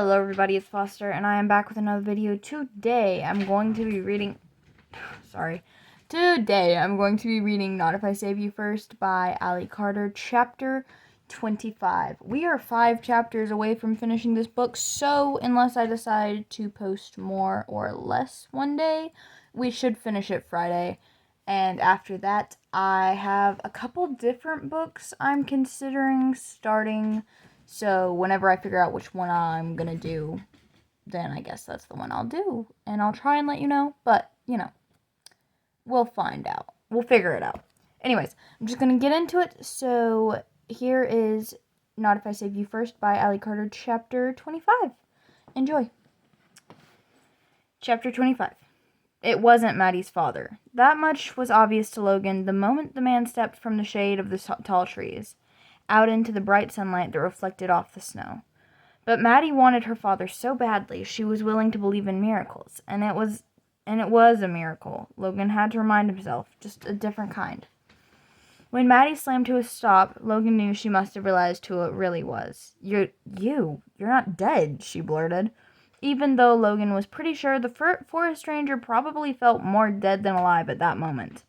Hello everybody, it's Foster, and I am back with another video. Today I'm going to be reading Not If I Save You First by Ali Carter, chapter 25. We are 5 chapters away from finishing this book, so unless I decide to post more or less one day, we should finish it Friday. And after that, I have a couple different books I'm considering starting. So whenever I figure out which one I'm gonna do, then I guess that's the one I'll do. And I'll try and let you know, but, we'll find out. We'll figure it out. Anyways, I'm just gonna get into it. So here is Not If I Save You First by Ali Carter, chapter 25. Enjoy. Chapter 25. It wasn't Maddie's father. That much was obvious to Logan the moment the man stepped from the shade of the tall trees out into the bright sunlight that reflected off the snow. But Maddie wanted her father so badly she was willing to believe in miracles, and it was a miracle. Logan had to remind himself, just a different kind. When Maddie slammed to a stop, Logan knew she must have realized who it really was. You're not dead, she blurted, even though Logan was pretty sure the forest ranger probably felt more dead than alive at that moment.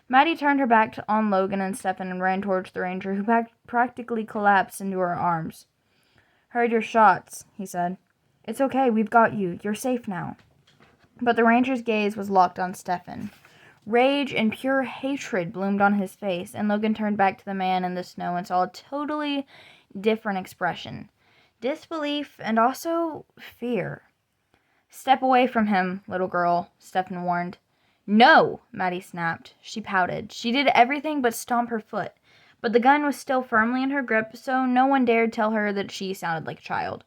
Maddie turned her back on Logan and Stefan and ran towards the ranger, who practically collapsed into her arms. "Heard your shots," he said. "It's okay, we've got you. You're safe now." But the ranger's gaze was locked on Stefan. Rage and pure hatred bloomed on his face, and Logan turned back to the man in the snow and saw a totally different expression. Disbelief and also fear. "Step away from him, little girl," Stefan warned. "No," Maddie snapped. She pouted. She did everything but stomp her foot. But the gun was still firmly in her grip, so no one dared tell her that she sounded like a child.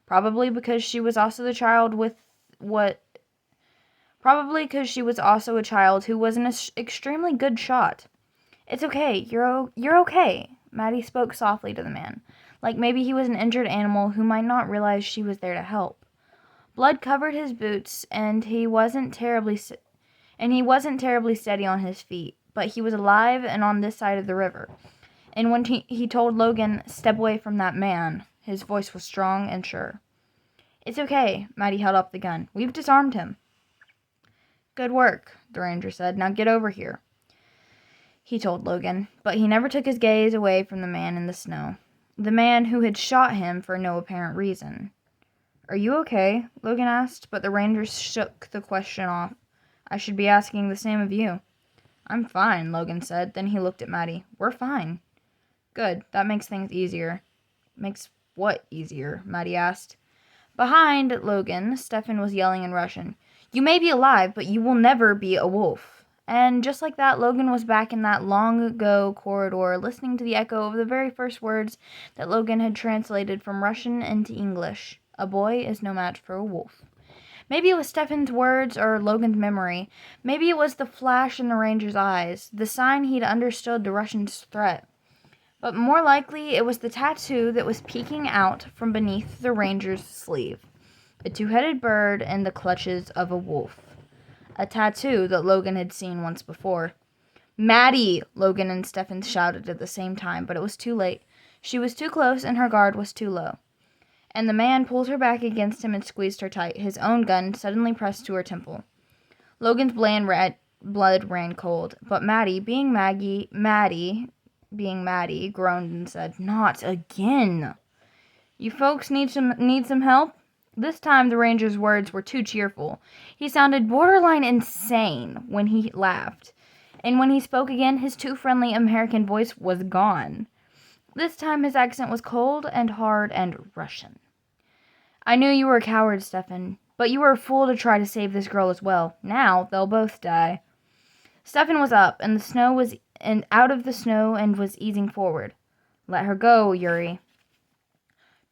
Probably because she was also a child who was an extremely good shot. "It's okay. You're okay." Maddie spoke softly to the man, like maybe he was an injured animal who might not realize she was there to help. Blood covered his boots, and he wasn't terribly steady on his feet, but he was alive and on this side of the river. And when he told Logan, "Step away from that man," his voice was strong and sure. "It's okay." Maddie held up the gun. "We've disarmed him." "Good work," the ranger said. "Now get over here," he told Logan, but he never took his gaze away from the man in the snow. The man who had shot him for no apparent reason. "Are you okay?" Logan asked, but the ranger shook the question off. "I should be asking the same of you." "I'm fine," Logan said. Then he looked at Maddie. "We're fine." "Good. That makes things easier." "Makes what easier?" Maddie asked. Behind Logan, Stefan was yelling in Russian. "You may be alive, but you will never be a wolf." And just like that, Logan was back in that long-ago corridor, listening to the echo of the very first words that Logan had translated from Russian into English. "A boy is no match for a wolf." Maybe it was Stefan's words or Logan's memory. Maybe it was the flash in the ranger's eyes, the sign he'd understood the Russian's threat. But more likely, it was the tattoo that was peeking out from beneath the ranger's sleeve. A two-headed bird in the clutches of a wolf. A tattoo that Logan had seen once before. "Maddie!" Logan and Stefan shouted at the same time, but it was too late. She was too close and her guard was too low. And the man pulled her back against him and squeezed her tight, his own gun suddenly pressed to her temple. Logan's bland red blood ran cold, but Maddie, being Maddie, groaned and said, "Not again." "You folks need some help?" This time the ranger's words were too cheerful. He sounded borderline insane when he laughed. And when he spoke again, his too friendly American voice was gone. This time his accent was cold and hard and Russian. "I knew you were a coward, Stefan, but you were a fool to try to save this girl as well. Now they'll both die." Stefan was up, and out of the snow and was easing forward. "Let her go, Yuri."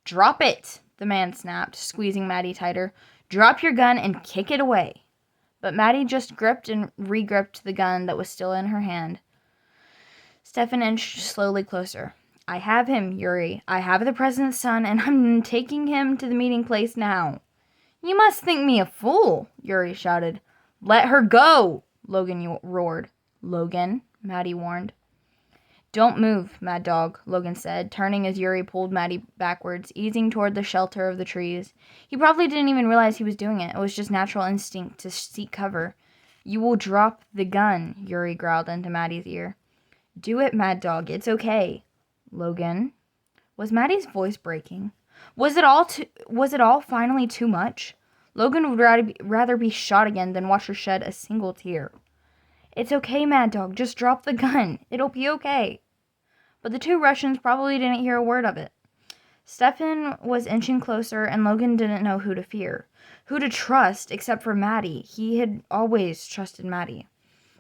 "Drop it," the man snapped, squeezing Maddie tighter. "Drop your gun and kick it away." But Maddie just gripped and re-gripped the gun that was still in her hand. Stefan inched slowly closer. "I have him, Yuri. I have the president's son, and I'm taking him to the meeting place now." "You must think me a fool," Yuri shouted. "Let her go," Logan roared. "Logan," Maddie warned. Don't move, Mad Dog, Logan said, turning as Yuri pulled Maddie backwards, easing toward the shelter of the trees. He probably didn't even realize he was doing it. It was just natural instinct to seek cover. You will drop the gun, Yuri growled into Maddie's ear. Do it, Mad Dog. It's okay. Logan. Was Maddie's voice breaking? Was it all finally too much? Logan would rather be shot again than watch her shed a single tear. It's okay, Mad Dog. Just drop the gun. It'll be okay. But the two Russians probably didn't hear a word of it. Stefan was inching closer, and Logan didn't know who to fear. Who to trust, except for Maddie. He had always trusted Maddie.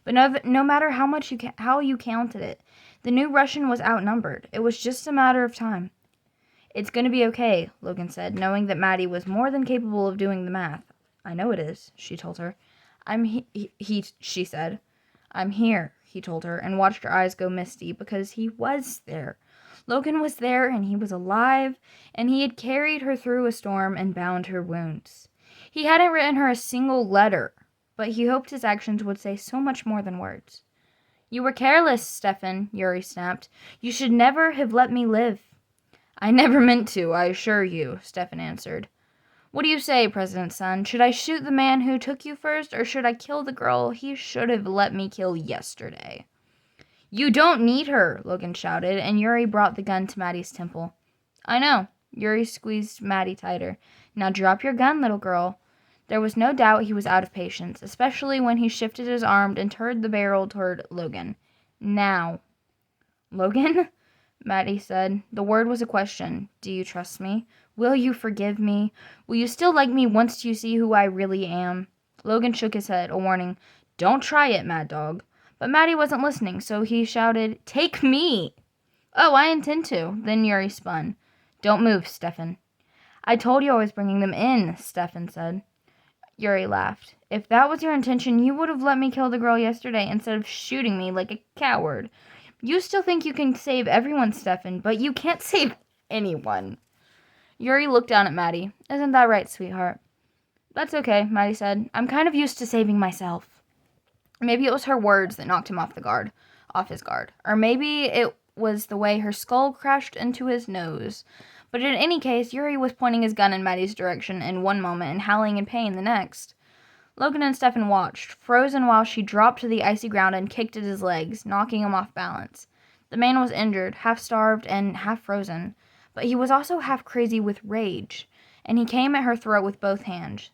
But no matter how you counted it, the new Russian was outnumbered. It was just a matter of time. It's going to be okay, Logan said, knowing that Maddie was more than capable of doing the math. I know it is, she told her. She said. I'm here, he told her, and watched her eyes go misty because he was there. Logan was there, and he was alive, and he had carried her through a storm and bound her wounds. He hadn't written her a single letter, but he hoped his actions would say so much more than words. You were careless, Stefan, Yuri snapped. You should never have let me live. I never meant to, I assure you, Stefan answered. What do you say, President's son? Should I shoot the man who took you first, or should I kill the girl he should have let me kill yesterday? You don't need her, Logan shouted, and Yuri brought the gun to Maddie's temple. I know. Yuri squeezed Maddie tighter. Now drop your gun, little girl. There was no doubt he was out of patience, especially when he shifted his arm and turned the barrel toward Logan. Now. Logan? Maddie said. The word was a question. Do you trust me? Will you forgive me? Will you still like me once you see who I really am? Logan shook his head, a warning. Don't try it, Mad Dog. But Maddie wasn't listening, so he shouted, Take me! Oh, I intend to. Then Yuri spun. Don't move, Stefan. I told you I was bringing them in, Stefan said. Yuri laughed. If that was your intention, you would have let me kill the girl yesterday instead of shooting me like a coward. You still think you can save everyone, Stefan, but you can't save anyone. Yuri looked down at Maddie. Isn't that right, sweetheart? That's okay, Maddie said. I'm kind of used to saving myself. Maybe it was her words that knocked him off his guard. Or maybe it was the way her skull crashed into his nose. But in any case, Yuri was pointing his gun in Maddie's direction in one moment and howling in pain the next. Logan and Stefan watched, frozen while she dropped to the icy ground and kicked at his legs, knocking him off balance. The man was injured, half-starved, and half-frozen, but he was also half-crazy with rage, and he came at her throat with both hands.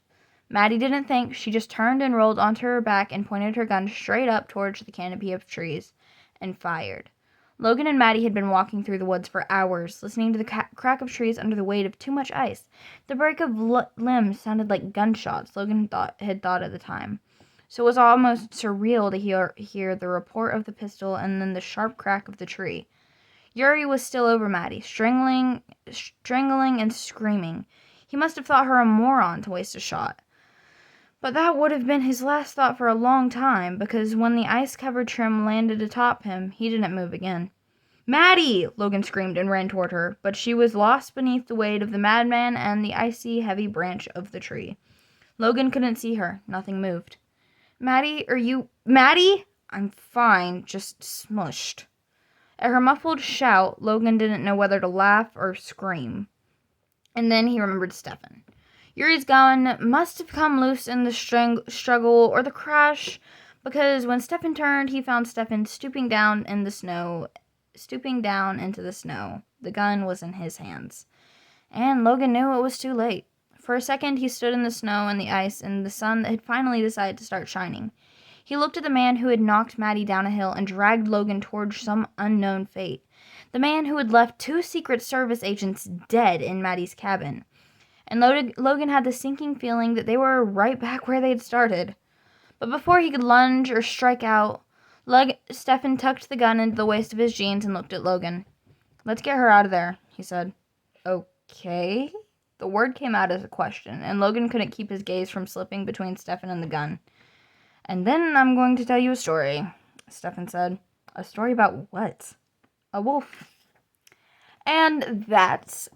Maddie didn't think. She just turned and rolled onto her back and pointed her gun straight up towards the canopy of trees and fired. Logan and Maddie had been walking through the woods for hours, listening to the crack of trees under the weight of too much ice. The break of limbs sounded like gunshots, Logan had thought at the time. So it was almost surreal to hear the report of the pistol and then the sharp crack of the tree. Yuri was still over Maddie, strangling and screaming. He must have thought her a moron to waste a shot. But that would have been his last thought for a long time, because when the ice-covered trim landed atop him, he didn't move again. Maddie! Logan screamed and ran toward her, but she was lost beneath the weight of the madman and the icy, heavy branch of the tree. Logan couldn't see her. Nothing moved. Maddie, are you... Maddie? I'm fine, just smushed. At her muffled shout, Logan didn't know whether to laugh or scream. And then he remembered Stefan. Yuri's gun must have come loose in the struggle or the crash, because when Stefan turned, he found Stefan stooping down into the snow. The gun was in his hands. And Logan knew it was too late. For a second, he stood in the snow and the ice and the sun that had finally decided to start shining. He looked at the man who had knocked Maddie down a hill and dragged Logan towards some unknown fate. The man who had left 2 Secret Service agents dead in Maddie's cabin. And Logan had the sinking feeling that they were right back where they had started. But before he could lunge or strike out, Stefan tucked the gun into the waist of his jeans and looked at Logan. Let's get her out of there, he said. Okay? The word came out as a question, and Logan couldn't keep his gaze from slipping between Stefan and the gun. And then I'm going to tell you a story, Stefan said. A story about what? A wolf. And that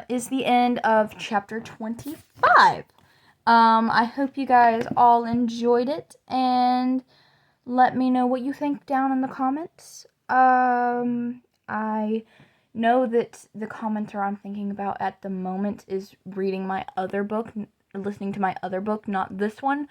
is the end of chapter 25. I hope you guys all enjoyed it, and let me know what you think down in the comments. I know that the commenter I'm thinking about at the moment is reading my other book, listening to my other book, not this one,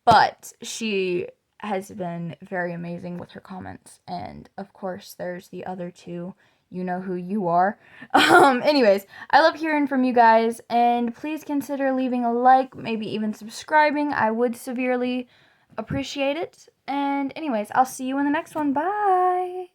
but she has been very amazing with her comments. And of course, there's the other two. You know who you are. Anyways, I love hearing from you guys, and please consider leaving a like, maybe even subscribing. I would severely appreciate it. And anyways, I'll see you in the next one. Bye.